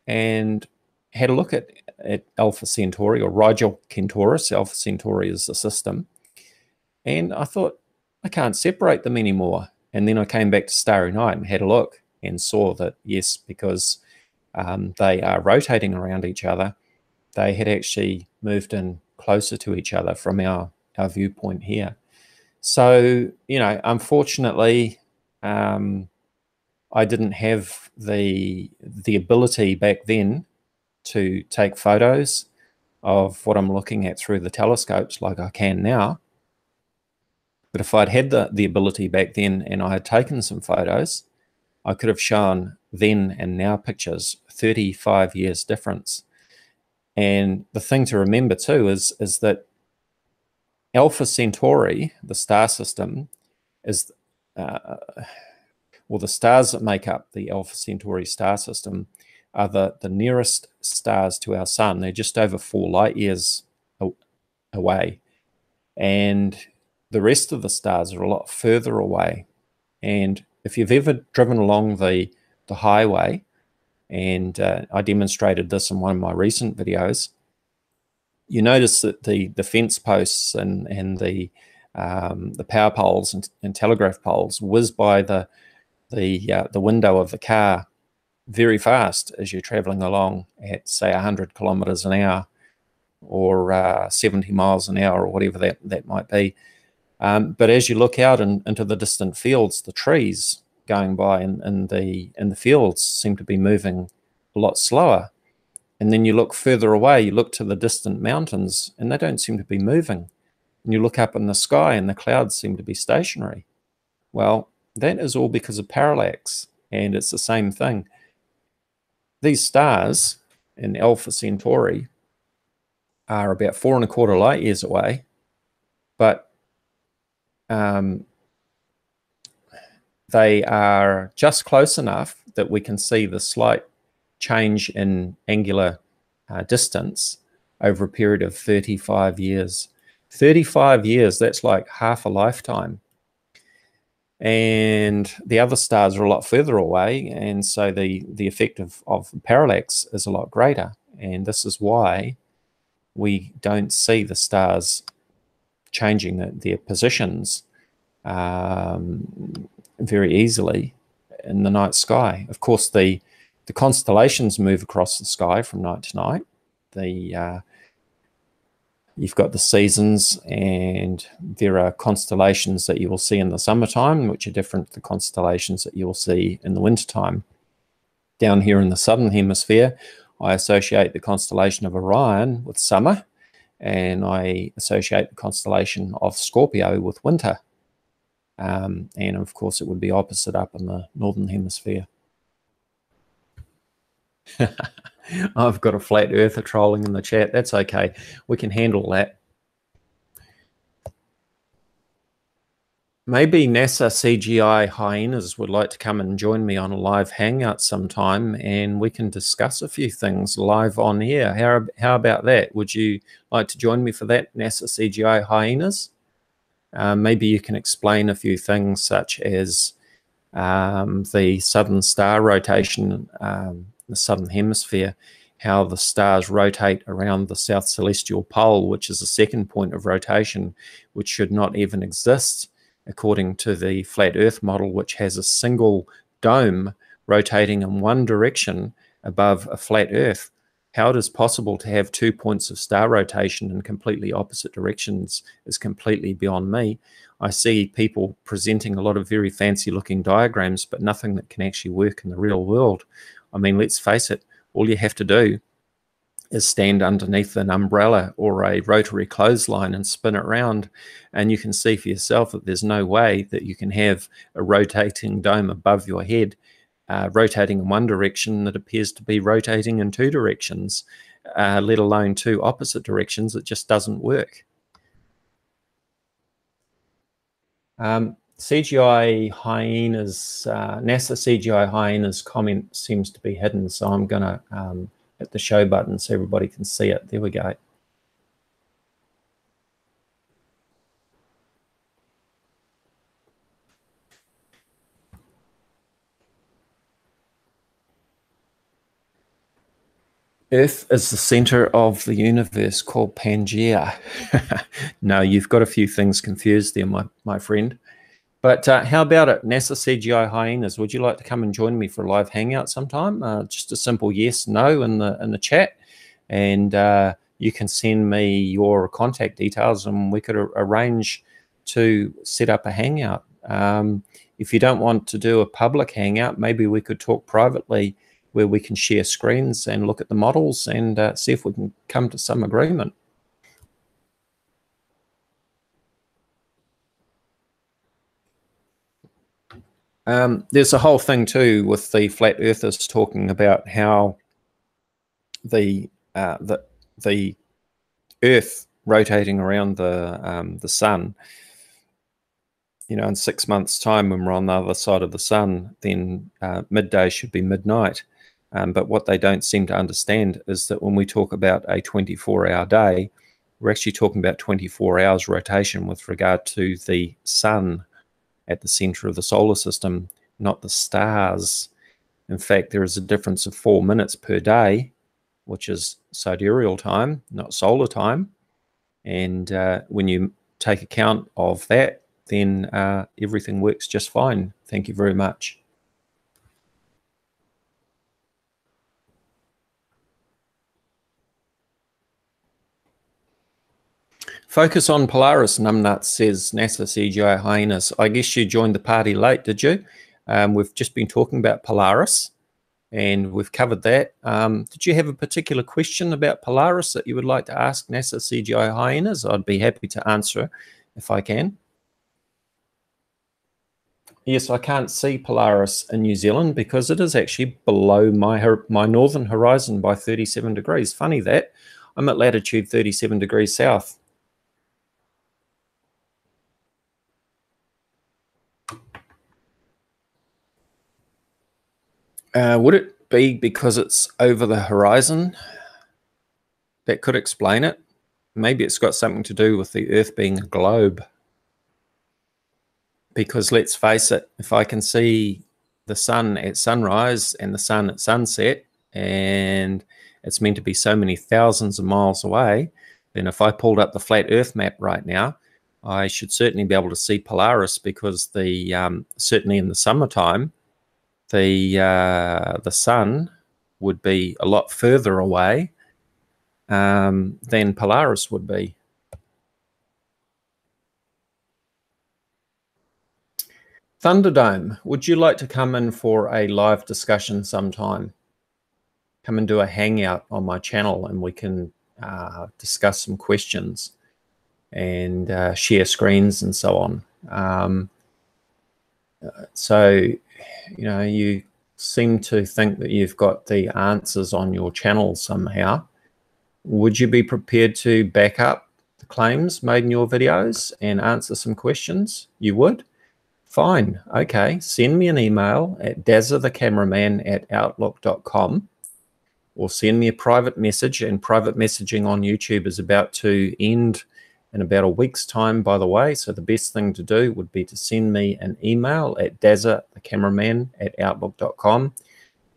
S1: and had a look at Alpha Centauri, or Rigel Kentaurus. Alpha Centauri is the system. And I thought, I can't separate them anymore. And then I came back to Starry Night and had a look and saw that, yes, because they are rotating around each other, they had actually moved in closer to each other from our viewpoint here. So, you know, unfortunately, I didn't have the ability back then to take photos of what I'm looking at through the telescopes like I can now. But if I'd had the ability back then and I had taken some photos, I could have shown then and now pictures, 35 years difference. And the thing to remember too is that Alpha Centauri, the star system, is, well, the stars that make up the Alpha Centauri star system are the nearest stars to our sun. They're just over 4 light years away. And the rest of the stars are a lot further away. And if you've ever driven along the highway, and I demonstrated this in one of my recent videos, you notice that the fence posts and the power poles and telegraph poles whiz by the window of the car very fast as you're traveling along at, say, 100 kilometers an hour or 70 miles an hour or whatever that might be. But as you look out into the distant fields, the trees going by in the fields seem to be moving a lot slower. And then you look further away, you look to the distant mountains, and they don't seem to be moving. And you look up in the sky, and the clouds seem to be stationary. Well, that is all because of parallax, and it's the same thing. These stars in Alpha Centauri are about 4¼ light years away, but they are just close enough that we can see the slight change in angular distance over a period of 35 years. 35 years, that's like half a lifetime. And the other stars are a lot further away, and so the effect of parallax is a lot greater. And this is why we don't see the stars changing their positions very easily in the night sky. Of course, the constellations move across the sky from night to night. You've got the seasons, and there are constellations that you will see in the summertime, which are different to the constellations that you will see in the wintertime. Down here in the southern hemisphere, I associate the constellation of Orion with summer, and I associate the constellation of Scorpio with winter. And of course, it would be opposite up in the northern hemisphere. I've got a flat earther trolling in the chat. That's okay. We can handle that. Maybe NASA CGI hyenas would like to come and join me on a live hangout sometime, and we can discuss a few things live on air. How about that? Would you like to join me for that, NASA CGI hyenas? Maybe you can explain a few things such as the southern star rotation, the southern hemisphere, how the stars rotate around the south celestial pole, which is the second point of rotation, which should not even exist according to the flat Earth model, which has a single dome rotating in one direction above a flat Earth. How it is possible to have 2 points of star rotation in completely opposite directions is completely beyond me. I see people presenting a lot of very fancy looking diagrams, but nothing that can actually work in the real world. I mean, let's face it, all you have to do is stand underneath an umbrella or a rotary clothesline and spin it around, and you can see for yourself that there's no way that you can have a rotating dome above your head rotating in one direction that appears to be rotating in two directions, let alone two opposite directions. It just doesn't work. CGI hyenas, NASA CGI hyenas comment seems to be hidden, so I'm going to hit the show button so everybody can see it. There we go. Earth is the center of the universe called Pangea. No, you've got a few things confused there, my friend. But how about it, NASA CGI hyenas? Would you like to come and join me for a live hangout sometime? Just a simple yes, no in the chat, and you can send me your contact details, and we could arrange to set up a hangout. If you don't want to do a public hangout, maybe we could talk privately, where we can share screens and look at the models and see if we can come to some agreement. There's a whole thing too with the flat earthers talking about how the Earth rotating around the sun. You know, in 6 months' time, when we're on the other side of the sun, then midday should be midnight. But what they don't seem to understand is that when we talk about a 24-hour day, we're actually talking about 24 hours rotation with regard to the sun at the center of the solar system, not the stars. In fact, there is a difference of 4 minutes per day, which is sidereal time, not solar time. And when you take account of that, then everything works just fine. Thank you very much. Focus on Polaris, Numbnut says, NASA CGI hyenas. I guess you joined the party late, did you? We've just been talking about Polaris, and we've covered that. Did you have a particular question about Polaris that you would like to ask NASA CGI hyenas? I'd be happy to answer if I can. Yes, I can't see Polaris in New Zealand because it is actually below my northern horizon by 37 degrees. Funny that. I'm at latitude 37 degrees south. Would it be because it's over the horizon? That could explain it. Maybe it's got something to do with the Earth being a globe. Because let's face it, if I can see the sun at sunrise and the sun at sunset, and it's meant to be so many thousands of miles away, then if I pulled up the flat Earth map right now, I should certainly be able to see Polaris, because the certainly in the summertime, the sun would be a lot further away than Polaris would be. Thunderdome, would you like to come in for a live discussion sometime? Come and do a hangout on my channel, and we can discuss some questions and share screens and so on. So, you know, you seem to think that you've got the answers on your channel somehow. Would you be prepared to back up the claims made in your videos and answer some questions? You would? Fine. Okay. Send me an email at dazzathecameraman@outlook.com, or send me a private message. And private messaging on YouTube is about to end in about a week's time, by the way. So the best thing to do would be to send me an email at dazzathecameraman@outlook.com,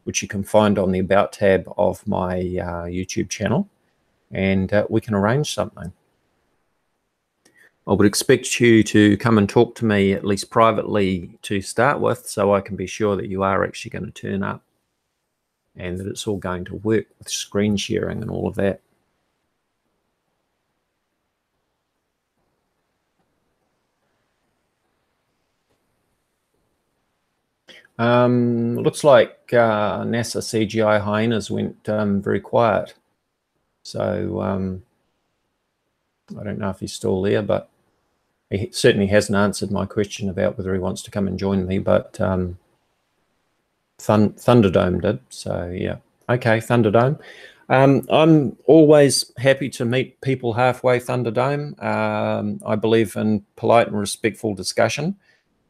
S1: which you can find on the About tab of my YouTube channel, and we can arrange something. I would expect you to come and talk to me, at least privately, to start with, so I can be sure that you are actually going to turn up and that it's all going to work with screen sharing and all of that. Looks like NASA CGI hyenas went very quiet. So I don't know if he's still there, but he certainly hasn't answered my question about whether he wants to come and join me, but Thunderdome did. So yeah, okay, Thunderdome. I'm always happy to meet people halfway, Thunderdome. I believe in polite and respectful discussion,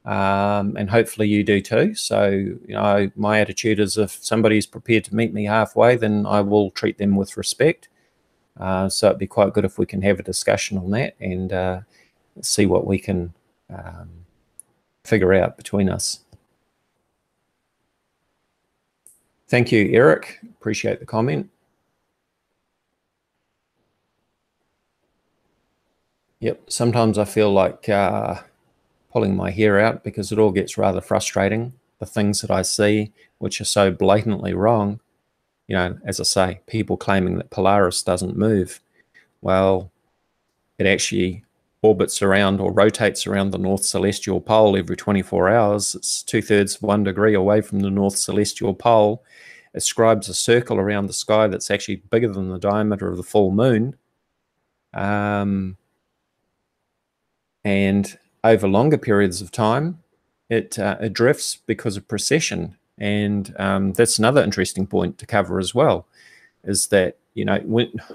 S1: and hopefully you do too. So, you know, my attitude is if somebody's prepared to meet me halfway, then I will treat them with respect. So it'd be quite good if we can have a discussion on that and see what we can figure out between us. Thank you, Eric. Appreciate the comment. Yep, sometimes I feel like pulling my hair out because it all gets rather frustrating. The things that I see, which are so blatantly wrong. You know, as I say, people claiming that Polaris doesn't move. Well, it actually orbits around or rotates around the North Celestial Pole every 24 hours. It's 2/3 of 1 degree away from the North Celestial Pole. It scribes a circle around the sky that's actually bigger than the diameter of the full moon. And over longer periods of time, it drifts because of precession. And that's another interesting point to cover as well, is that, you know,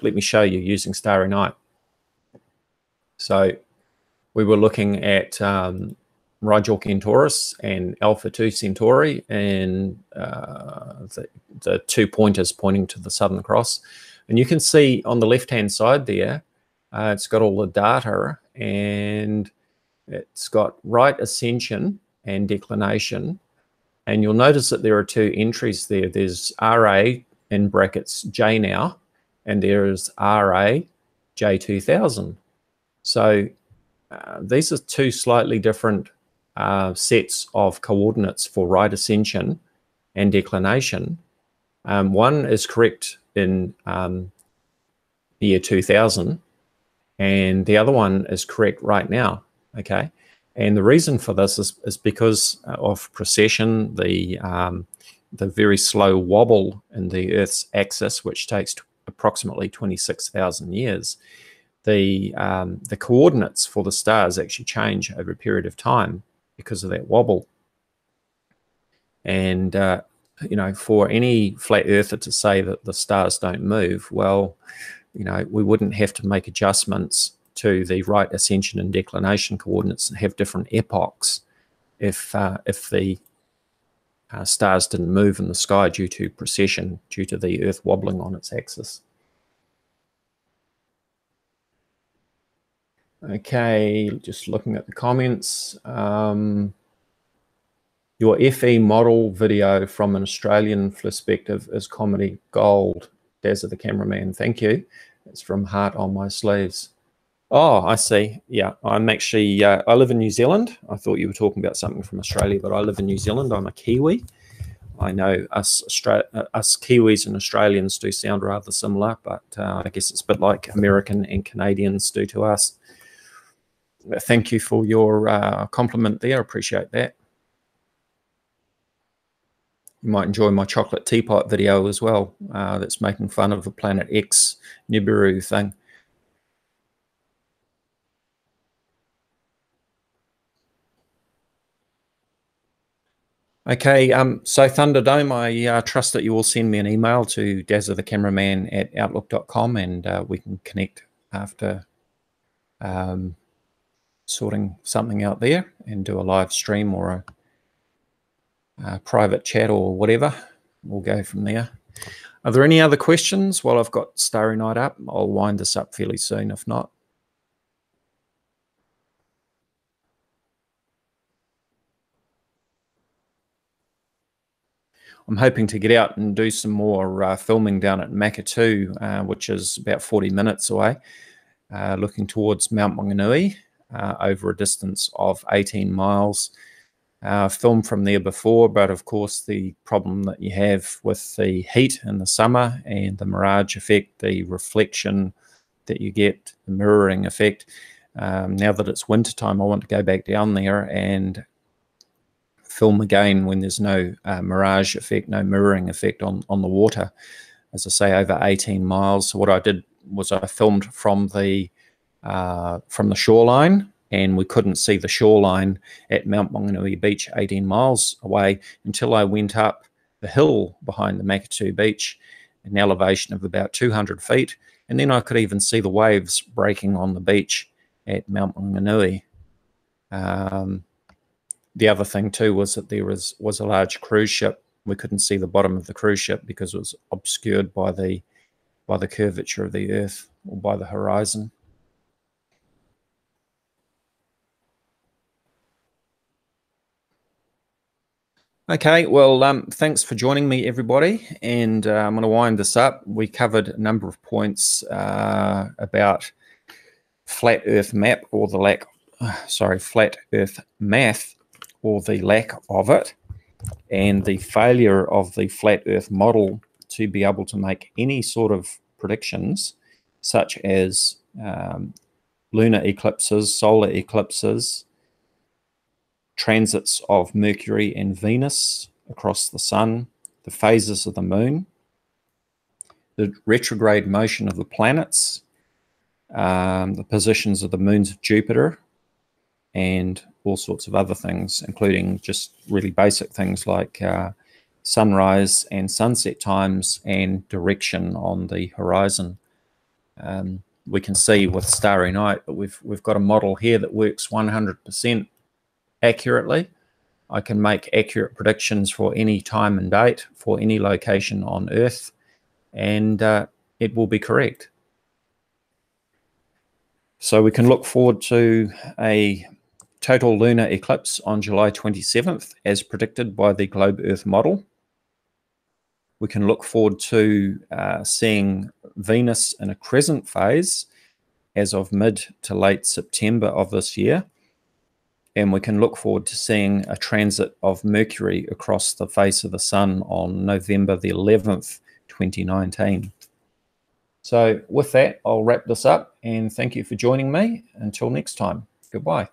S1: let me show you using Starry Night. So we were looking at Rigel Centaurus and Alpha 2 Centauri, and the 2 pointers pointing to the Southern Cross. And you can see on the left-hand side there, it's got all the data, and it's got right ascension and declination. And you'll notice that there are 2 entries there. There's RA in brackets J now, and there is RA J2000. So these are 2 slightly different sets of coordinates for right ascension and declination. One is correct in the year 2000, and the other one is correct right now. Okay, and the reason for this is because of precession, the very slow wobble in the Earth's axis, which takes approximately 26,000 years. The coordinates for the stars actually change over a period of time because of that wobble. And you know, for any flat earther to say that the stars don't move, well, you know, we wouldn't have to make adjustments to the right ascension and declination coordinates and have different epochs if the stars didn't move in the sky due to precession, due to the Earth wobbling on its axis. Okay, just looking at the comments. Your FE model video from an Australian perspective is comedy gold. Dazzathecameraman, thank you. It's from Heart on My Sleeves. Oh, I see. Yeah, I'm actually, I live in New Zealand. I thought you were talking about something from Australia, but I live in New Zealand. I'm a Kiwi. I know us Kiwis and Australians do sound rather similar, but I guess it's a bit like American and Canadians do to us. Thank you for your compliment there. I appreciate that. You might enjoy my chocolate teapot video as well. That's making fun of the Planet X Nibiru thing. Okay, so Thunderdome, I trust that you will send me an email to Dazzathecameraman@outlook.com, and we can connect after sorting something out there and do a live stream or a private chat or whatever. We'll go from there. Are there any other questions while I've got Starry Night up? I'll wind this up fairly soon, if not. I'm hoping to get out and do some more filming down at Makatu, which is about 40 minutes away, looking towards Mount Maunganui, over a distance of 18 miles. Filmed from there before, but of course the problem that you have with the heat in the summer and the mirage effect, the reflection that you get, the mirroring effect. Now that it's wintertime, I want to go back down there and film again when there's no mirage effect, no mirroring effect on the water. As I say, over 18 miles. So what I did was I filmed from the shoreline, and we couldn't see the shoreline at Mount Maunganui Beach 18 miles away until I went up the hill behind the Makatu Beach, an elevation of about 200 feet, and then I could even see the waves breaking on the beach at Mount Maunganui. The other thing too was that there was a large cruise ship. We couldn't see the bottom of the cruise ship because it was obscured by the curvature of the Earth, or by the horizon. Okay, well, thanks for joining me, everybody, and I'm going to wind this up. We covered a number of points about flat Earth map, or the lack, flat Earth math, or the lack of it, and the failure of the flat Earth model to be able to make any sort of predictions, such as lunar eclipses, solar eclipses, transits of Mercury and Venus across the sun, the phases of the moon, the retrograde motion of the planets, the positions of the moons of Jupiter, and all sorts of other things, including just really basic things like sunrise and sunset times and direction on the horizon. We can see with Starry Night that we've got a model here that works 100% accurately. I can make accurate predictions for any time and date, for any location on Earth, and it will be correct. So we can look forward to a total lunar eclipse on July 27th, as predicted by the Globe Earth model. We can look forward to seeing Venus in a crescent phase as of mid to late September of this year. And we can look forward to seeing a transit of Mercury across the face of the sun on November the 11th, 2019. So with that, I'll wrap this up, and thank you for joining me. Until next time, goodbye.